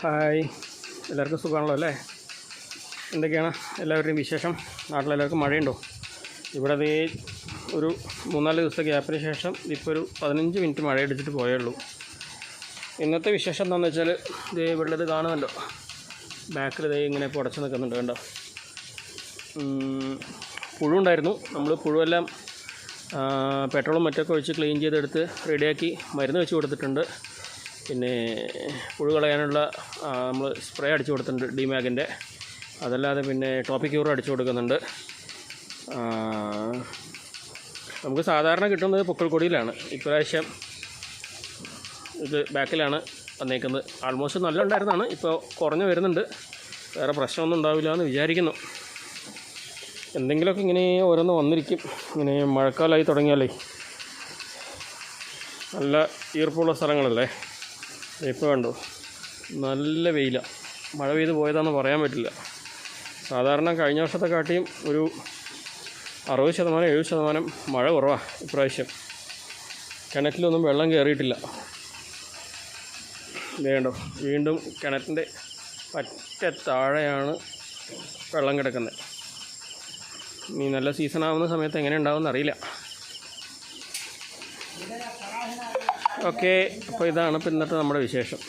Hi, എല്ലാവർക്കും സുഖമാണല്ലോ അല്ലേ? എന്തൊക്കെയാണ് എല്ലാവരുടെയും വിശേഷം? നാട്ടിലെല്ലാവർക്കും മഴയുണ്ടോ? ഇവിടെ ഒരു 3-4 ദിവസത്തെ ഗ്യാപ്പിന് ശേഷം ഇപ്പോൾ ഒരു 15 മിനിറ്റ് മഴ അടിച്ചിട്ട് പോയേ ഉള്ളൂ. ഇന്നത്തെ വിശേഷം എന്താണെന്ന് വെച്ചാൽ ഇവിടെ ഇത് കാണുമല്ലോ, ബാക്കിൽ ഇങ്ങനെ പുടച്ച് നിൽക്കുന്നുണ്ട്, കണ്ടോ? പുഴുണ്ടായിരുന്നു. നമ്മൾ പുഴുവെല്ലാം പെട്രോളും മറ്റൊക്കെ ഒഴിച്ച് ക്ലീൻ ചെയ്തെടുത്ത് റെഡിയാക്കി മരുന്ന് വെച്ച് കൊടുത്തിട്ടുണ്ട്. പിന്നെ പുഴു കളയാനുള്ള നമ്മൾ സ്പ്രേ അടിച്ചു കൊടുത്തിട്ടുണ്ട്, ഡിമാഗിൻ്റെ. അതല്ലാതെ പിന്നെ ടോപ്പിക്യൂർ അടിച്ചു കൊടുക്കുന്നുണ്ട്. നമുക്ക് സാധാരണ കിട്ടുന്നത് പൊക്കിൾക്കൊടിയിലാണ്. ഇപ്രാവശ്യം ഇത് ബാക്കിലാണ് വന്നേക്കുന്നത്. ആൾമോസ്റ്റ് നല്ല ഉണ്ടായിരുന്നതാണ്, ഇപ്പോൾ കുറഞ്ഞു വരുന്നുണ്ട്. വേറെ പ്രശ്നമൊന്നും ഉണ്ടാവില്ല എന്ന് വിചാരിക്കുന്നു. എന്തെങ്കിലുമൊക്കെ ഇങ്ങനെ ഓരോന്ന് വന്നിരിക്കും. ഇങ്ങനെ മഴക്കാലമായി തുടങ്ങിയാലേ, നല്ല ഈർപ്പമുള്ള സ്ഥലങ്ങളല്ലേ. ഇപ്പോൾ കണ്ടോ, നല്ല വെയിലാണ്. മഴ പെയ്ത് പോയതാണെന്ന് പറയാൻ പറ്റില്ല. സാധാരണ കഴിഞ്ഞ വർഷത്തെ കാട്ടിയും ഒരു 60-70% മഴ കുറവാണ് ഇപ്രാവശ്യം. കിണറ്റിലൊന്നും വെള്ളം കയറിയിട്ടില്ല. വേണ്ടോ, വീണ്ടും കിണറ്റിൻ്റെ പറ്റ താഴെയാണ് വെള്ളം കിടക്കുന്നത്. ഇനി നല്ല സീസണാവുന്ന സമയത്ത് എങ്ങനെ ഉണ്ടാവുമെന്ന് അറിയില്ല. ഓക്കെ, അപ്പോൾ ഇതാണ് ഇന്നത്തെ നമ്മുടെ വിശേഷം.